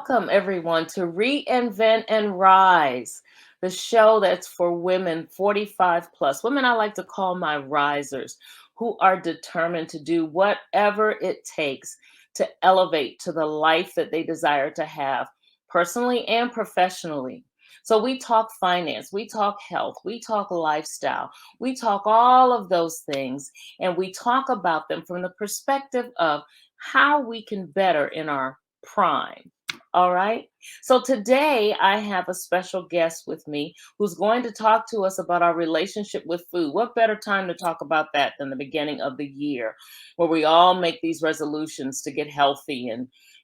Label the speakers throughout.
Speaker 1: welcome everyone to Reinvent and Rise, the show that's for women 45 plus. Women I like to call my risers, who are determined to do whatever it takes to elevate to the life that they desire to have, personally and professionally. So we talk finance, we talk health, we talk lifestyle, we talk all of those things, and we talk about them from the perspective of how we can better in our prime. All right. So today I have a special guest with me who's going to talk to us about our relationship with food. What better time to talk about that than the beginning of the year, where we all make these resolutions to get healthy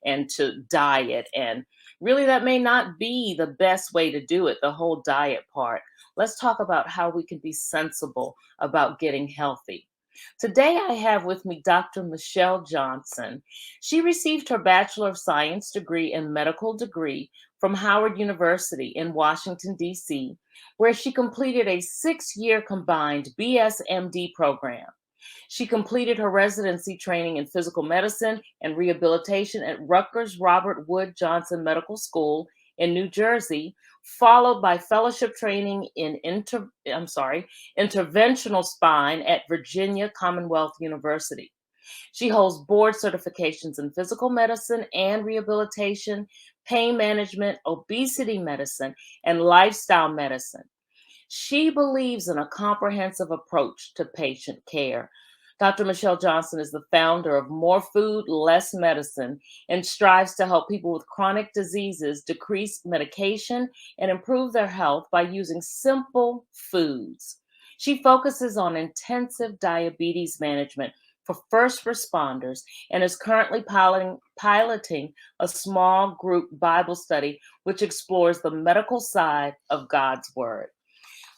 Speaker 1: and to diet, and really that may not be the best way to do it, the whole diet part. Let's talk about how we can be sensible about getting healthy. Today, I have with me Dr. Michele Johnson. She received her Bachelor of Science degree and medical degree from Howard University in Washington, D.C., where she completed a 6-year combined BSMD program. She completed her residency training in physical medicine and rehabilitation at Rutgers Robert Wood Johnson Medical School in New Jersey, followed by fellowship training in interventional spine at Virginia Commonwealth University. She holds board certifications in physical medicine and rehabilitation, pain management, obesity medicine, and lifestyle medicine. She believes in a comprehensive approach to patient care. Dr. Michele Johnson is the founder of More Food, Less Medicine and strives to help people with chronic diseases decrease medication and improve their health by using simple foods. She focuses on intensive diabetes management for first responders and is currently piloting a small group Bible study which explores the medical side of God's Word.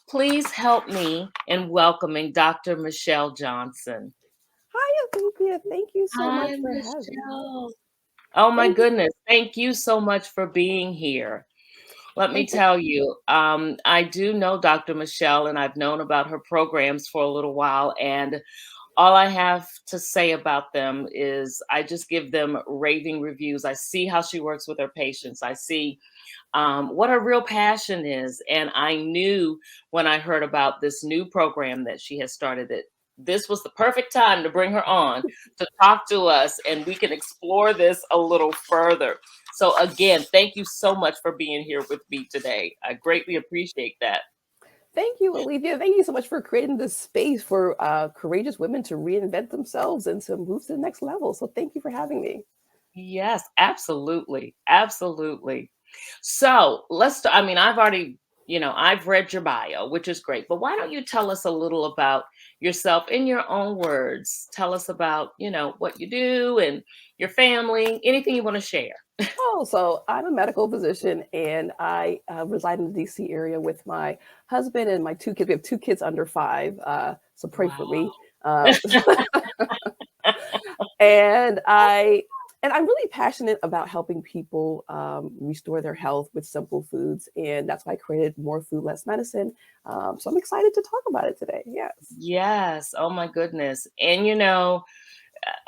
Speaker 1: Please help me in welcoming Dr. Michele Johnson.
Speaker 2: Hi, Olivia. Thank you so
Speaker 1: Hi,
Speaker 2: much for having me.
Speaker 1: Michelle. Oh my
Speaker 2: Thank you.
Speaker 1: goodness. Thank you so much for being here. Let me
Speaker 2: And th-
Speaker 1: tell you, I do know Dr. Michele and I've known about her programs for a little while. And all I have to say about them is I just give them raving reviews. I see how she works with her patients. I see what her real passion is. And I knew when I heard about this new program that she has started that this was the perfect time to bring her on to talk to us and we can explore this a little further. So, again, thank you so much for being here with me today. I greatly appreciate that.
Speaker 2: Thank you, Olivia. Thank you so much for creating this space for courageous women to reinvent themselves and to move to the next level. So thank you for having me.
Speaker 1: Yes, absolutely. Absolutely. So I mean, I've already, I've read your bio, which is great, but why don't you tell us a little about yourself in your own words? Tell us about, what you do and your family, anything you want to share.
Speaker 2: Oh, so I'm a medical physician and I reside in the DC area with my husband and my two kids. We have two kids under five. So pray for
Speaker 1: Wow.
Speaker 2: me. Uh, and I and I'm really passionate about helping people restore their health with simple foods, and that's why I created More Food, Less Medicine. So I'm excited to talk about it today. Yes.
Speaker 1: Yes. Oh my goodness. And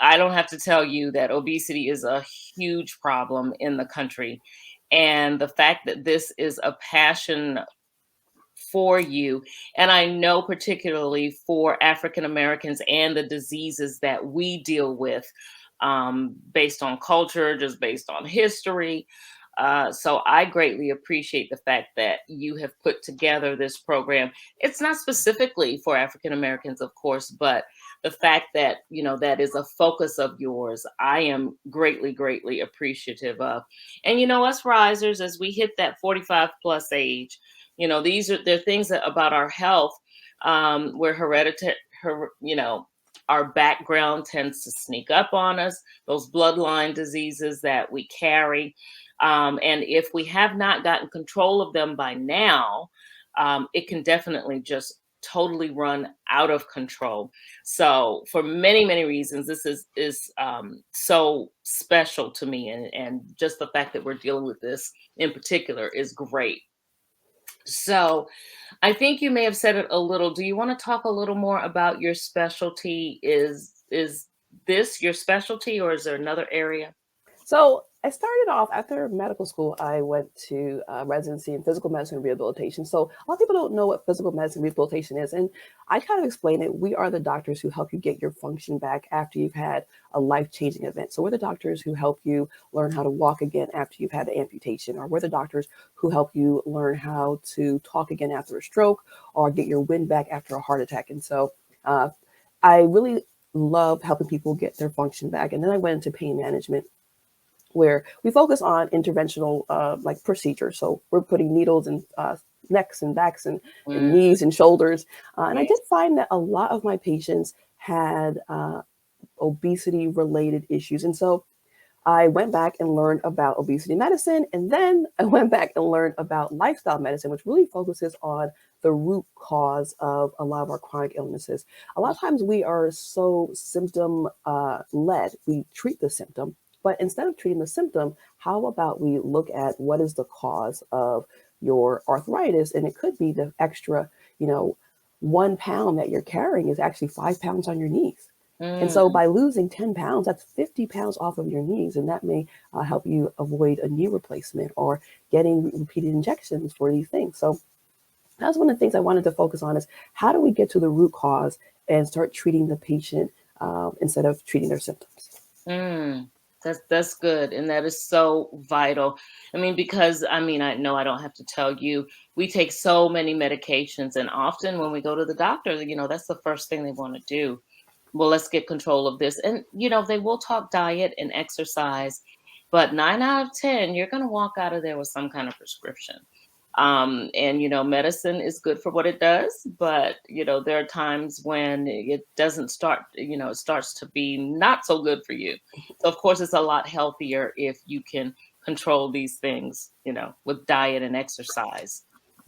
Speaker 1: I don't have to tell you that obesity is a huge problem in the country. And the fact that this is a passion for you. And I know, particularly for African Americans and the diseases that we deal with, based on culture, just based on history. So I greatly appreciate the fact that you have put together this program. It's not specifically for African Americans, of course, but the fact that, that is a focus of yours, I am greatly, greatly appreciative of. And, us risers, as we hit that 45 plus age, they're things about our health, where hereditary, our background tends to sneak up on us, those bloodline diseases that we carry. And if we have not gotten control of them by now, it can definitely just totally run out of control. So for many, many reasons, this is so special to me. And just the fact that we're dealing with this in particular is great. So I think you may have said it a little. Do you want to talk a little more about your specialty? Is this your specialty or is there another area?
Speaker 2: So I started off after medical school. I went to residency in physical medicine and rehabilitation. So a lot of people don't know what physical medicine rehabilitation is, and I kind of explain it. We are the doctors who help you get your function back after you've had a life-changing event. So we're the doctors who help you learn how to walk again after you've had an amputation, or we're the doctors who help you learn how to talk again after a stroke, or get your wind back after a heart attack. And so uh, I really love helping people get their function back. And then I went into pain management, where we focus on interventional like procedures. So we're putting needles in necks and backs and
Speaker 1: Mm,
Speaker 2: knees and shoulders. And I did
Speaker 1: yes.
Speaker 2: find that a lot of my patients had obesity related issues. And so I went back and learned about obesity medicine. And then I went back and learned about lifestyle medicine, which really focuses on the root cause of a lot of our chronic illnesses. A lot of times we are so symptom led, we treat the symptom. But instead of treating the symptom, how about we look at what is the cause of your arthritis? And it could be the extra, you know, 1 pound that you're carrying is actually 5 pounds on your knees. And so
Speaker 1: Mm,
Speaker 2: by losing 10 pounds, that's 50 pounds off of your knees. And that may help you avoid a knee replacement or getting repeated injections for these things. So that's one of the things I wanted to focus on is how do we get to the root cause and start treating the patient instead of treating their symptoms.
Speaker 1: mm. That's good, and that is so vital. I mean, because I mean, I know I don't have to tell you, we take so many medications, and often when we go to the doctor, that's the first thing they want to do. Well, let's get control of this, and they will talk diet and exercise, but 9 out of 10, you're going to walk out of there with some kind of prescription. And medicine is good for what it does, but there are times when it doesn't start, it starts to be not so good for you. So of course it's a lot healthier if you can control these things, with diet and exercise.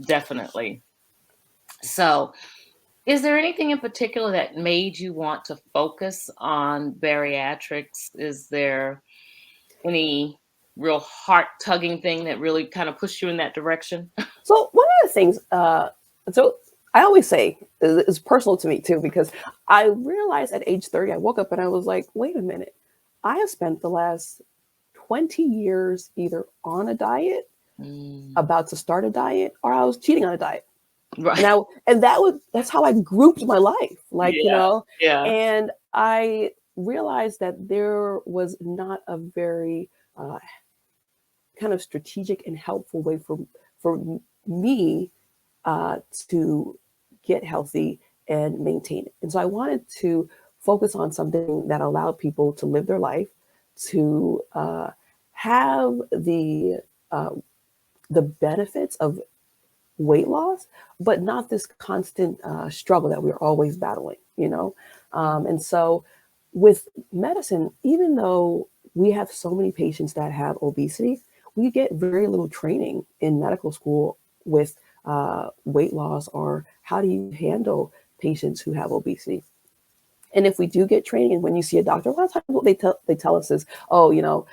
Speaker 1: Definitely. So is there anything in particular that made you want to focus on bariatrics? Is there any real heart tugging thing that really kind of pushed you in that direction?
Speaker 2: So one of the things, so I always say is personal to me too, because I realized at age 30, I woke up and I was like, wait a minute, I have spent the last 20 years either on a diet,
Speaker 1: Mm,
Speaker 2: about to start a diet, or I was cheating on a diet. And
Speaker 1: right.
Speaker 2: I and that's how I grouped my life. Like,
Speaker 1: Yeah, yeah.
Speaker 2: and I realized that there was not a very uh, kind of strategic and helpful way for me to get healthy and maintain it. And so I wanted to focus on something that allowed people to live their life, to have uh, the benefits of weight loss, but not this constant struggle that we're always battling, And so with medicine, even though we have so many patients that have obesity, we get very little training in medical school with weight loss or how do you handle patients who have obesity. And if we do get training, and when you see a doctor, a lot of times what they tell us is, oh,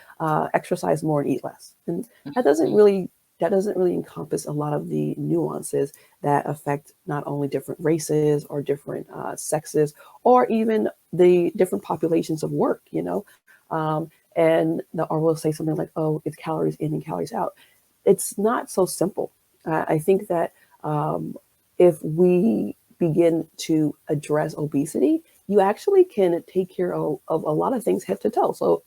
Speaker 2: exercise more and eat less, and that doesn't
Speaker 1: Mhm.
Speaker 2: really that doesn't really encompass a lot of the nuances that affect not only different races or different sexes, or even the different populations of work. Or we'll say something like, oh, it's calories in and calories out. It's not so simple. I think that if we begin to address obesity, you actually can take care of a lot of things head to toe. So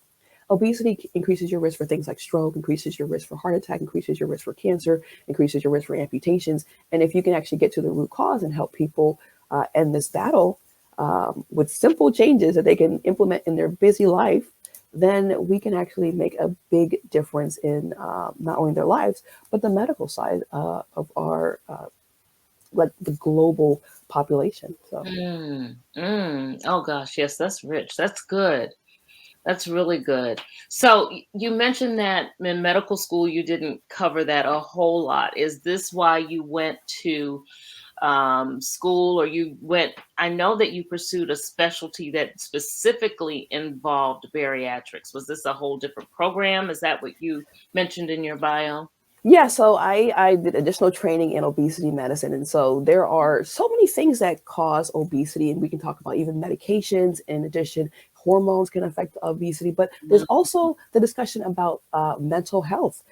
Speaker 2: obesity increases your risk for things like stroke, increases your risk for heart attack, increases your risk for cancer, increases your risk for amputations. And if you can actually get to the root cause and help people end this battle with simple changes that they can implement in their busy life, then we can actually make a big difference in not only their lives, but the medical side of our like the global population. So
Speaker 1: Oh gosh, yes, that's rich. That's good. That's really good. So you mentioned that in medical school you didn't cover that a whole lot. Is this why you went to school, or you went? I know that you pursued a specialty that specifically involved bariatrics. Was this a whole different program? Is that what you mentioned in your bio?
Speaker 2: yeah, so I did additional training in obesity medicine, and so there are so many things that cause obesity, and we can talk about even medications in addition, hormones can affect obesity, but there's
Speaker 1: Mhm.
Speaker 2: also the discussion about mental health,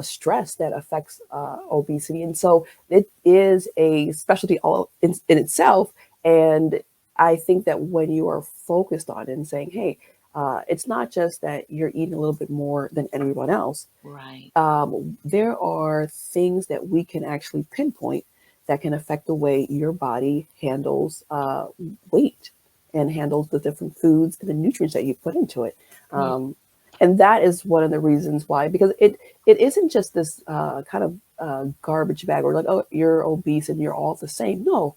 Speaker 2: stress that affects obesity. And so it is a specialty all in itself. And I think that when you are focused on it and saying, hey, it's not just that you're eating a little bit more than everyone else.
Speaker 1: Right.
Speaker 2: There are things that we can actually pinpoint that can affect the way your body handles weight and handles the different foods and the nutrients that you put into it.
Speaker 1: Mm.
Speaker 2: Um, and that is one of the reasons why, because it isn't just this kind of garbage bag or like, oh, you're obese and you're all the same. No,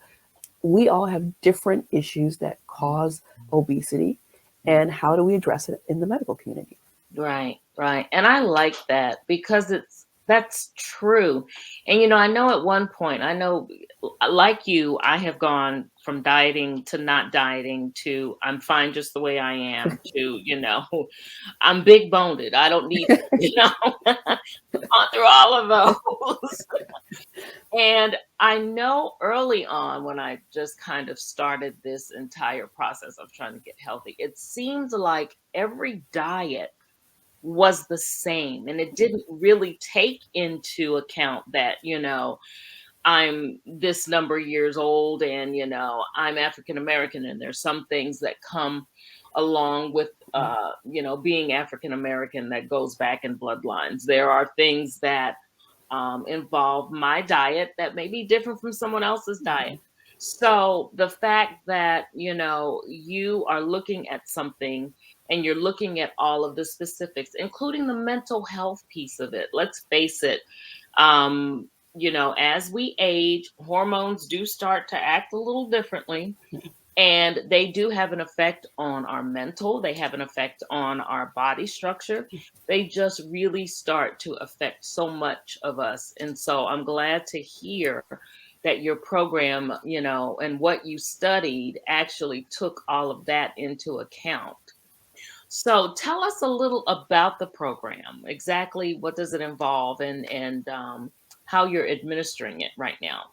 Speaker 2: we all have different issues that cause obesity, and how do we address it in the medical community?
Speaker 1: Right, right. And I like that because that's true. And I know at one point, I know like you, I have gone from dieting to not dieting to I'm fine just the way I am to, I'm big boned. I don't need, gone through all of those. And I know early on when I just kind of started this entire process of trying to get healthy, it seemed like every diet was the same, and it didn't really take into account that I'm this number of years old, and I'm African American, and there's some things that come along with being African American that goes back in bloodlines. There are things that involve my diet that may be different from someone else's diet. So the fact that, you are looking at something and you're looking at all of the specifics, including the mental health piece of it. Let's face it, as we age, hormones do start to act a little differently. And they do have an effect on our mental, they have an effect on our body structure. They just really start to affect so much of us. And so I'm glad to hear that your program, and what you studied actually took all of that into account. So tell us a little about the program. Exactly what does it involve, and how you're administering it right now.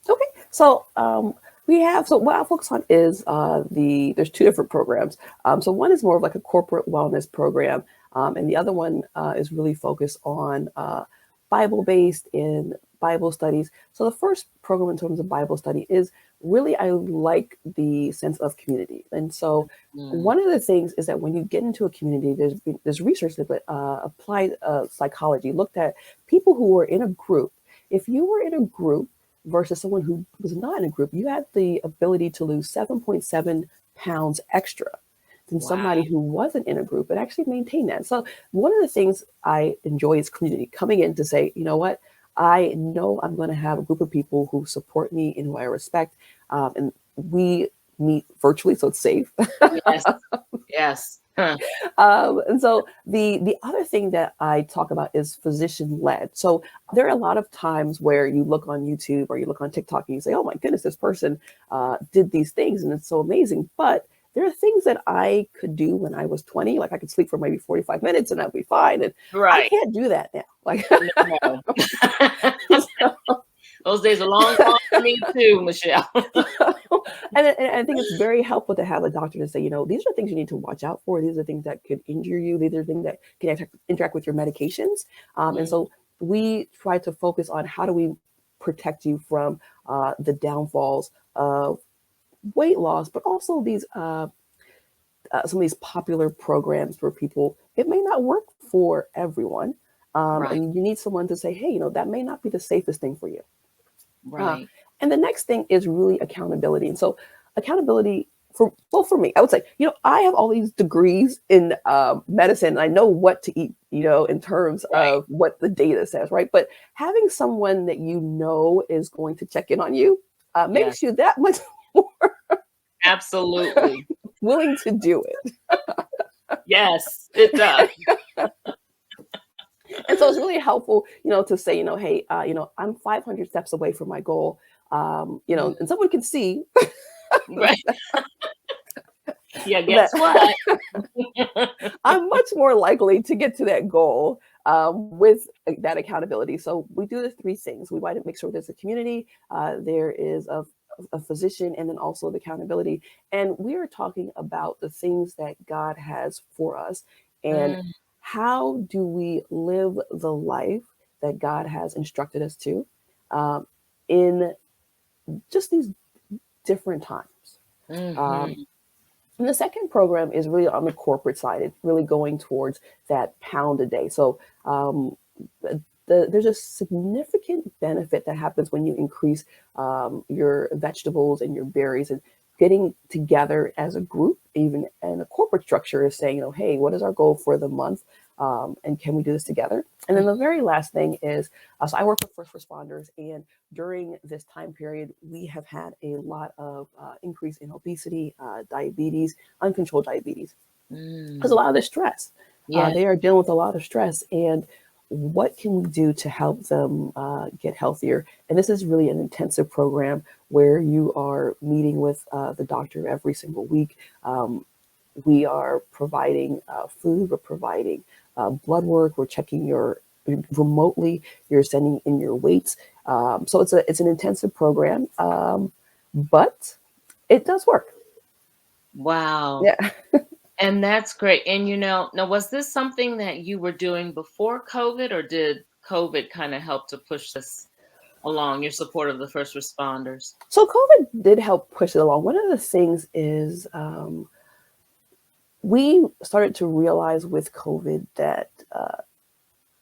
Speaker 2: Okay, so so what I focus on is there's two different programs. So one is more of like a corporate wellness program, and the other one is really focused on Bible based in Bible studies. So the first program in terms of Bible study is really, I like the sense of community. And so
Speaker 1: Mm,
Speaker 2: one of the things is that when you get into a community, there's research that applied psychology looked at people who were in a group. If you were in a group versus someone who was not in a group, you had the ability to lose 7.7 pounds extra than
Speaker 1: wow.
Speaker 2: somebody who wasn't in a group and actually maintain that. So one of the things I enjoy is community coming in to say, you know what, I know I'm going to have a group of people who support me and who I respect, and we meet virtually, so it's safe.
Speaker 1: Yes. Yes. Huh.
Speaker 2: And so the other thing that I talk about is physician led. So there are a lot of times where you look on YouTube or you look on TikTok and you say, "Oh my goodness, this person did these things and it's so amazing." But there are things that I could do when I was 20, like I could sleep for maybe 45 minutes and I'd be fine. And I
Speaker 1: Right.
Speaker 2: can't do that now. Like,
Speaker 1: No. Those days are long gone for me too, Michelle.
Speaker 2: and I think it's very helpful to have a doctor to say, these are things you need to watch out for. These are things that could injure you. These are things that can interact with your medications. And
Speaker 1: Mm,
Speaker 2: so we try to focus on how do we protect you from the downfalls of weight loss, but also these some of these popular programs for people. It may not work for everyone,
Speaker 1: right,
Speaker 2: and you need someone to say, hey, that may not be the safest thing for you. Uh,
Speaker 1: right.
Speaker 2: and the next thing is really accountability. And so accountability for me, I would say, I have all these degrees in medicine and I know what to eat, in terms
Speaker 1: Right.
Speaker 2: of what the data says, right? But having someone that is going to check in on you
Speaker 1: Yes,
Speaker 2: makes you that much more
Speaker 1: absolutely.
Speaker 2: willing to do it.
Speaker 1: Yes, it does.
Speaker 2: And so it's really helpful, to say, hey, I'm 500 steps away from my goal.
Speaker 1: Mm,
Speaker 2: And someone can see
Speaker 1: right. Yeah,
Speaker 2: that
Speaker 1: guess what?
Speaker 2: I'm much more likely to get to that goal with that accountability. So we do the three things. We want to make sure there's a community, there is a a physician, and then also the accountability. And we are talking about the things that God has for us, and
Speaker 1: Mm,
Speaker 2: how do we live the life that God has instructed us to, um, in just these different times. Um,
Speaker 1: mhm.
Speaker 2: and the second program is really on the corporate side. It's really going towards that pound a day. So there's a significant benefit that happens when you increase your vegetables and your berries, and getting together as a group, even in a corporate structure, is saying, hey, what is our goal for the month? And can we do this together? And then the very last thing is, so I work with first responders, and during this time period, we have had a lot of increase in obesity, diabetes, uncontrolled diabetes, because a
Speaker 1: Mm.
Speaker 2: lot of the stress.
Speaker 1: Yeah.
Speaker 2: They are dealing with a lot of stress, and what can we do to help them get healthier? And this is really an intensive program where you are meeting with the doctor every single week. We are providing food, we're providing blood work, we're checking your remotely, you're sending in your weights. So it's an intensive program, but it does work.
Speaker 1: Wow.
Speaker 2: Yeah.
Speaker 1: And that's great. And now was this something that you were doing before COVID, or did COVID kind of help to push this along, your support of the first responders?
Speaker 2: So COVID did help push it along. One of the things is we started to realize with COVID that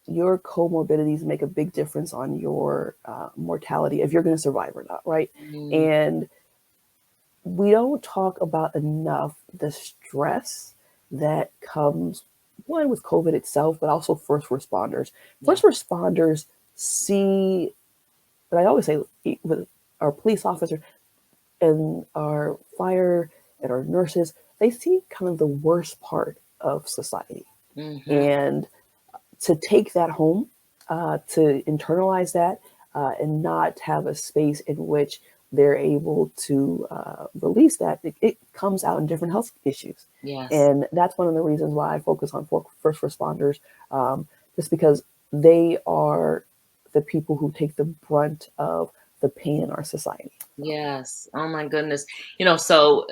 Speaker 2: your comorbidities make a big difference on your mortality, if you're going to survive or not, right?
Speaker 1: Mm,
Speaker 2: And we don't talk about enough the stress that comes, one, with COVID itself, but also first responders.
Speaker 1: yeah.
Speaker 2: First responders see, but I always say, with our police officers and our fire and our nurses, they see kind of the worst part of society.
Speaker 1: Hmm.
Speaker 2: And to take that home, to internalize that, and not have a space in which they're able to release that, it comes out in different health issues.
Speaker 1: Yes.
Speaker 2: And that's one of the reasons why I focus on first responders, just because they are the people who take the brunt of the pain in our society.
Speaker 1: Yes. Oh my goodness. So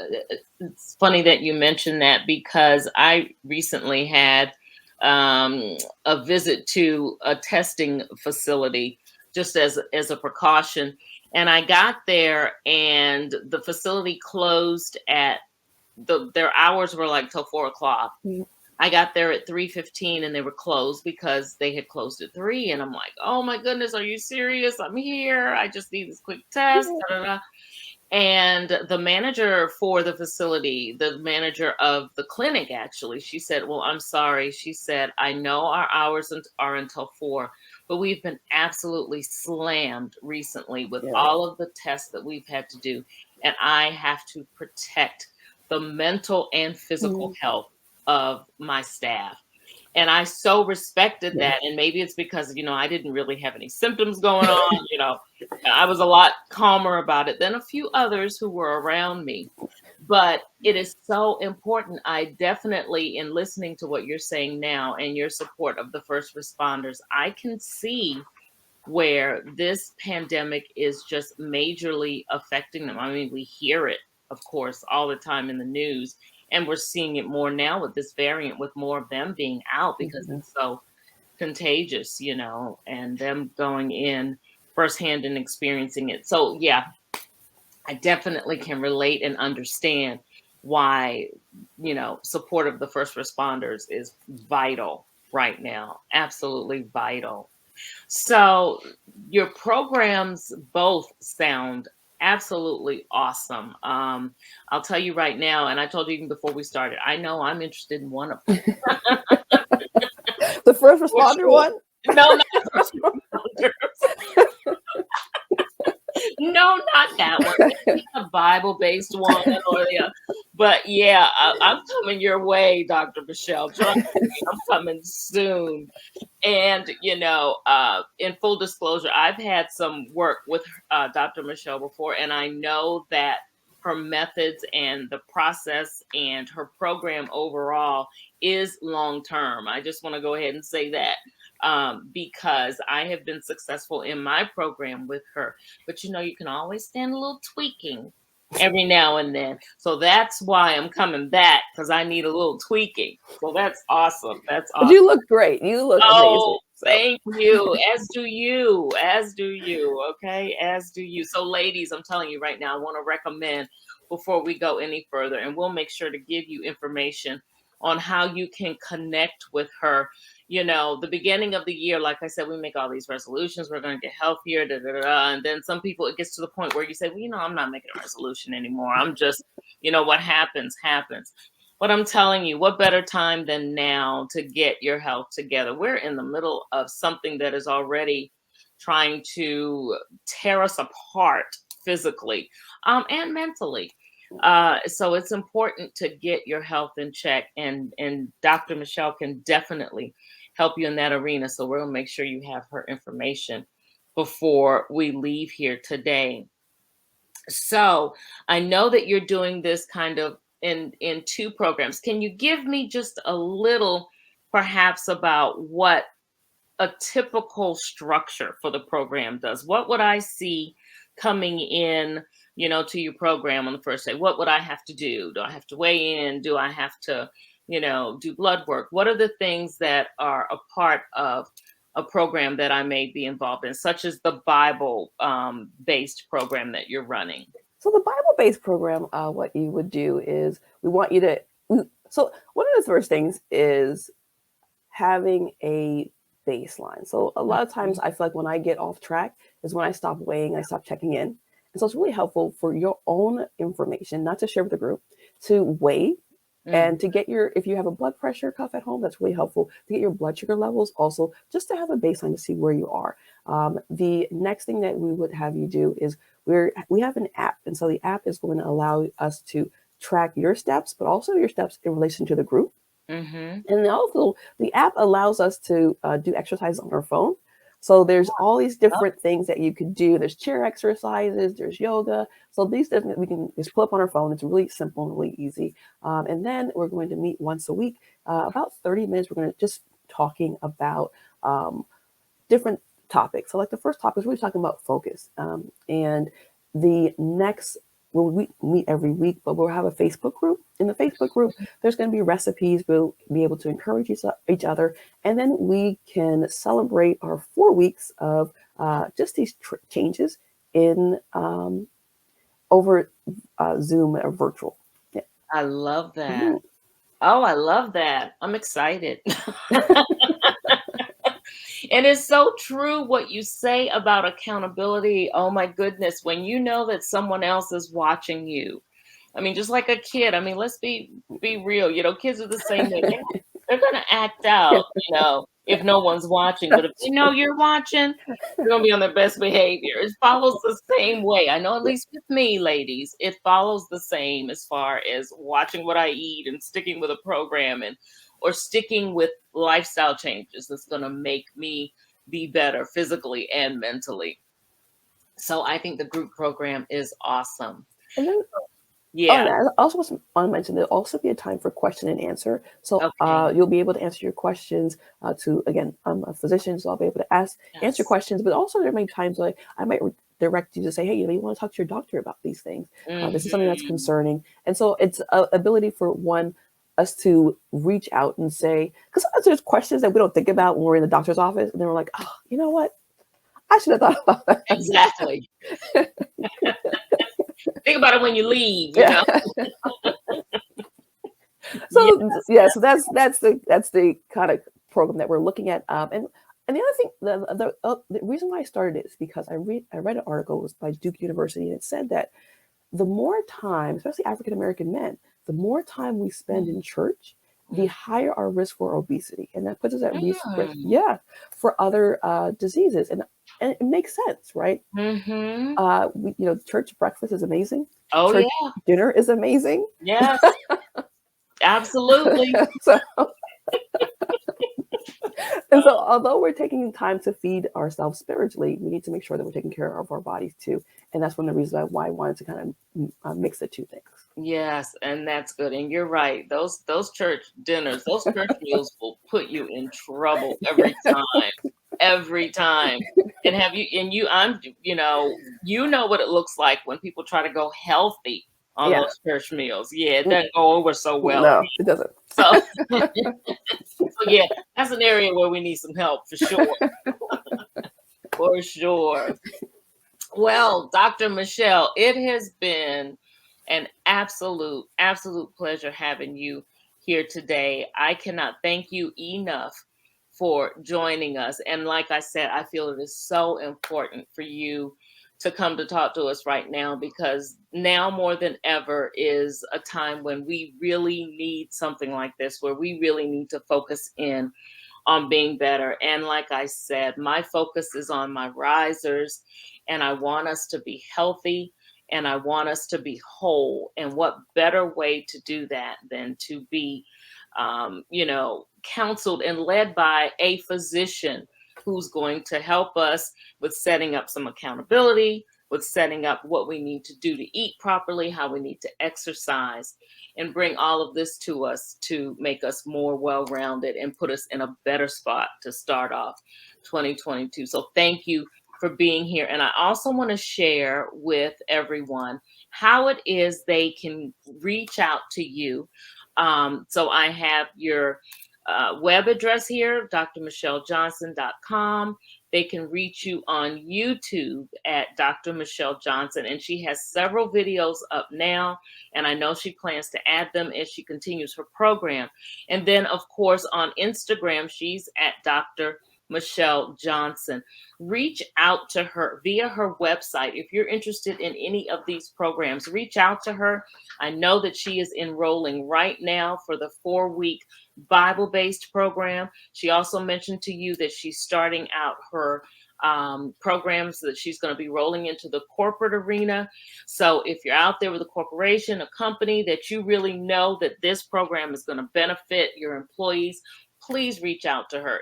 Speaker 1: it's funny that you mentioned that, because I recently had a visit to a testing facility, just as a precaution. And I got there, and the facility closed at their hours were like till 4 o'clock.
Speaker 2: Mm.
Speaker 1: I got there at 3:15 and they were closed because they had closed at 3. And I'm like, oh my goodness, are you serious? I'm here. I just need this quick test.
Speaker 2: Yeah.
Speaker 1: Da, da, da. And the manager for the facility, the manager of the clinic, actually, she said, well, I'm sorry. She said, I know our hours are until 4, but we've been absolutely slammed recently with
Speaker 2: Yeah.
Speaker 1: all of the tests that we've had to do. And I have to protect the mental and physical
Speaker 2: Mm.
Speaker 1: health of my staff. And I so respected
Speaker 2: Yeah.
Speaker 1: that. And maybe it's because, I didn't really have any symptoms going on. I was a lot calmer about it than a few others who were around me. But it is so important. I definitely, in listening to what you're saying now and your support of the first responders, I can see where this pandemic is just majorly affecting them. I mean, we hear it, of course, all the time in the news, and we're seeing it more now with this variant, with more of them being out because
Speaker 2: Mhm.
Speaker 1: it's so contagious, and them going in firsthand and experiencing it. So, yeah, I definitely can relate and understand why, support of the first responders is vital right now. Absolutely vital. So your programs both sound absolutely awesome. I'll tell you right now, and I told you even before we started, I know I'm interested in one of them
Speaker 2: The first
Speaker 1: for
Speaker 2: responder
Speaker 1: sure.
Speaker 2: one.
Speaker 1: No, not first responders. No, not that one. Maybe a Bible-based one, or yeah. But yeah, I'm coming your way, Dr. Michelle. Trust me, I'm coming soon. And, in full disclosure, I've had some work with Dr. Michelle before, and I know that her methods and the process and her program overall is long term. I just want to go ahead and say that, because I have been successful in my program with her. But you can always stand a little tweaking every now and then. So that's why I'm coming back, because I need a little tweaking. So that's awesome. That's
Speaker 2: But
Speaker 1: awesome.
Speaker 2: you look great. You look amazing.
Speaker 1: Oh,
Speaker 2: So
Speaker 1: thank you. As do you. As do you. Okay. As do you. So, ladies, I'm telling you right now, I want to recommend before we go any further, and we'll make sure to give you information on how you can connect with her. The beginning of the year, like I said, we make all these resolutions. We're going to get healthier, da, da, da, da. And then some people, it gets to the point where you say, well, I'm not making a resolution anymore. I'm just, what happens, happens. But I'm telling you, what better time than now to get your health together? We're in the middle of something that is already trying to tear us apart physically, and mentally. So it's important to get your health in check, and Dr. Michele can definitely help you in that arena. So we'll make sure you have her information before we leave here today. So I know that you're doing this kind of in two programs. Can you give me just a little, perhaps, about what a typical structure for the program does? What would I see coming in, to your program on the first day? What would I have to do? Do I have to weigh in? Do I have to, do blood work? What are the things that are a part of a program that I may be involved in, such as the Bible based program that you're running?
Speaker 2: So the Bible-based program, what you would do is we want you to. So one of the first things is having a baseline. So a lot of times I feel like when I get off track is when I stop weighing, I stop checking in. And so it's really helpful for your own information, not to share with the group, to weigh and to get if you have a blood pressure cuff at home, that's really helpful to get your blood sugar levels also, just to have a baseline to see where you are. The next thing that we would have you do is we have an app. And so the app is going to allow us to track your steps, but also your steps in relation to the group.
Speaker 1: Mm-hmm.
Speaker 2: And also the app allows us to do exercise on our phone. So there's all these different things that you could do. There's chair exercises, there's yoga. So these different, we can just pull up on our phone. It's really simple and really easy. And then we're going to meet once a week, about 30 minutes. We're going to just talking about different topics. So like the first topic is really talking about focus. And the next, we meet every week, but we'll have a Facebook group. In the Facebook group, there's going to be recipes. We'll be able to encourage each other. And then we can celebrate our 4 weeks of just these changes in over Zoom or virtual.
Speaker 1: Yeah. I love that.
Speaker 2: Mm-hmm.
Speaker 1: Oh, I love that. I'm excited. And it's so true what you say about accountability. Oh my goodness, when you know that someone else is watching you. I mean, just like a kid. I mean, let's be real. Kids are the same way. They're gonna act out, if no one's watching. But if they know you're watching, they're gonna be on their best behavior. It follows the same way. I know, at least with me, ladies, it follows the same as far as watching what I eat and sticking with a program or sticking with lifestyle changes that's going to make me be better physically and mentally. So I think the group program is awesome.
Speaker 2: And then,
Speaker 1: yeah.
Speaker 2: I also want to mention there'll also be a time for question and answer. So
Speaker 1: Okay.
Speaker 2: you'll be able to answer your questions to, again, I'm a physician, so I'll be able to answer questions. But also there may be times like I might direct you to say, hey, you want to talk to your doctor about these things. This is something that's concerning. And so it's an ability for us to reach out and say, because sometimes there's questions that we don't think about when we're in the doctor's office, and then we're like, oh, you know what? I should have thought about that.
Speaker 1: Exactly. Think about it when you leave,
Speaker 2: So so that's the kind of program that we're looking at. And the other thing, the reason why I started it is because I read an article, it was by Duke University, and it said that the more time, especially African American men, the more time we spend in church, the higher our risk for obesity, and that puts us at risk, for other diseases, and it makes sense, right? Church breakfast is amazing.
Speaker 1: Oh,
Speaker 2: church dinner is amazing.
Speaker 1: Yes, absolutely.
Speaker 2: And so, although we're taking time to feed ourselves spiritually, we need to make sure that we're taking care of our bodies too. And that's one of the reasons why I wanted to kind of mix the two things.
Speaker 1: Yes, and that's good. And you're right. Those church dinners, those church meals will put you in trouble every
Speaker 2: Yeah.
Speaker 1: time. Every time. And have you and you I'm you know what it looks like when people try to go healthy on
Speaker 2: Yeah.
Speaker 1: those church meals. Yeah, it doesn't go over so well.
Speaker 2: No, it doesn't.
Speaker 1: So so yeah, that's an area where we need some help for sure. For sure. Well, Dr. Michele, it has been an absolute pleasure having you here today. I cannot thank you enough for joining us. And like I said, I feel it is so important for you to come to talk to us right now, because now more than ever is a time when we really need something like this, where we really need to focus in on being better. And like I said, my focus is on my risers, and I want us to be healthy, and I want us to be whole. And what better way to do that than to be, counseled and led by a physician who's going to help us with setting up some accountability, with setting up what we need to do to eat properly, how we need to exercise, and bring all of this to us to make us more well-rounded and put us in a better spot to start off 2022. So thank you for being here. And I also want to share with everyone how it is they can reach out to you. So I have your web address here, drmichellejohnson.com. They can reach you on YouTube at Dr. Michele Johnson, and she has several videos up now, and I know she plans to add them as she continues her program. And then, of course, on Instagram, she's at Dr. Michele Johnson. Reach out to her via her website. If you're interested in any of these programs, reach out to her. I know that she is enrolling right now for the 4-week Bible-based program. She also mentioned to you that she's starting out her programs that she's going to be rolling into the corporate arena. So if you're out there with a corporation, a company that you really know that this program is going to benefit your employees, please reach out to her.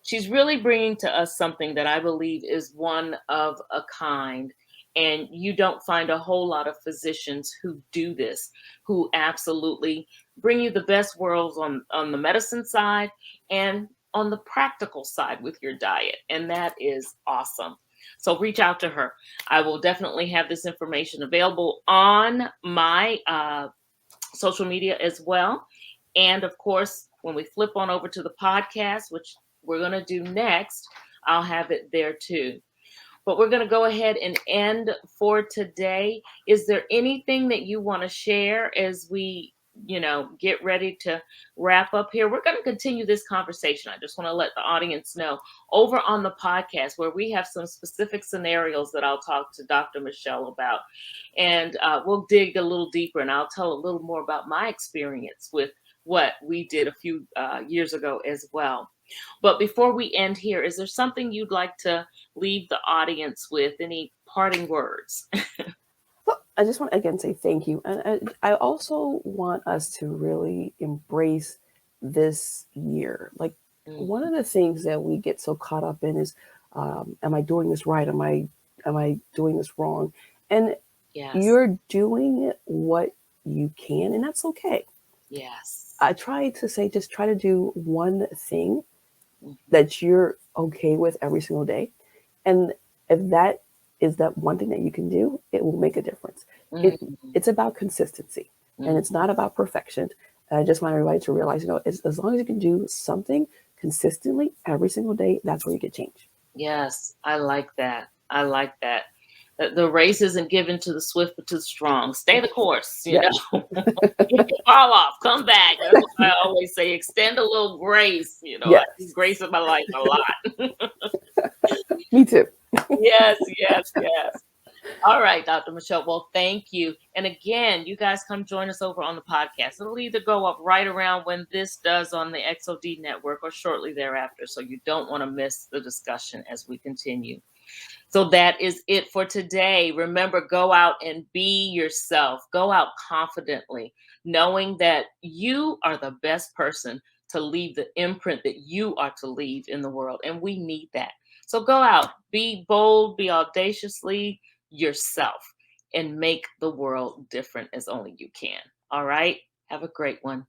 Speaker 1: She's really bringing to us something that I believe is one of a kind. And you don't find a whole lot of physicians who do this, who absolutely bring you the best worlds on the medicine side and on the practical side with your diet. And that is awesome. So reach out to her. I will definitely have this information available on my social media as well. And of course, when we flip on over to the podcast, which we're going to do next, I'll have it there too. But we're going to go ahead and end for today. Is there anything that you want to share as we, get ready to wrap up here? We're going to continue this conversation. I just want to let the audience know over on the podcast where we have some specific scenarios that I'll talk to Dr. Michele about. And we'll dig a little deeper, and I'll tell a little more about my experience with what we did a few years ago as well. But before we end here, is there something you'd like to leave the audience with? Any parting words?
Speaker 2: Well, I just want to again say thank you. And I also want us to really embrace this year. Like, one of the things that we get so caught up in is, am I doing this right? Am I doing this wrong? And
Speaker 1: Yes.
Speaker 2: you're doing what you can, and that's okay.
Speaker 1: Yes.
Speaker 2: I try to say, just try to do one thing that you're okay with every single day. And if that is that one thing that you can do, it will make a difference. It's about consistency, and it's not about perfection. I just want everybody to realize, as long as you can do something consistently every single day, that's where you get change.
Speaker 1: Yes, I like that. I like that. The race isn't given to the swift, but to the strong. Stay the course,
Speaker 2: Yes.
Speaker 1: If you fall off, come back. That's what I always say. Extend a little grace.
Speaker 2: Yes.
Speaker 1: I use grace in my life a lot.
Speaker 2: Me too.
Speaker 1: Yes. All right, Dr. Michele. Well, thank you. And again, you guys come join us over on the podcast. It'll either go up right around when this does on the XOD network or shortly thereafter. So you don't want to miss the discussion as we continue. So that is it for today. Remember, go out and be yourself. Go out confidently, knowing that you are the best person to leave the imprint that you are to leave in the world. And we need that. So go out, be bold, be audaciously yourself, and make the world different as only you can. All right. Have a great one.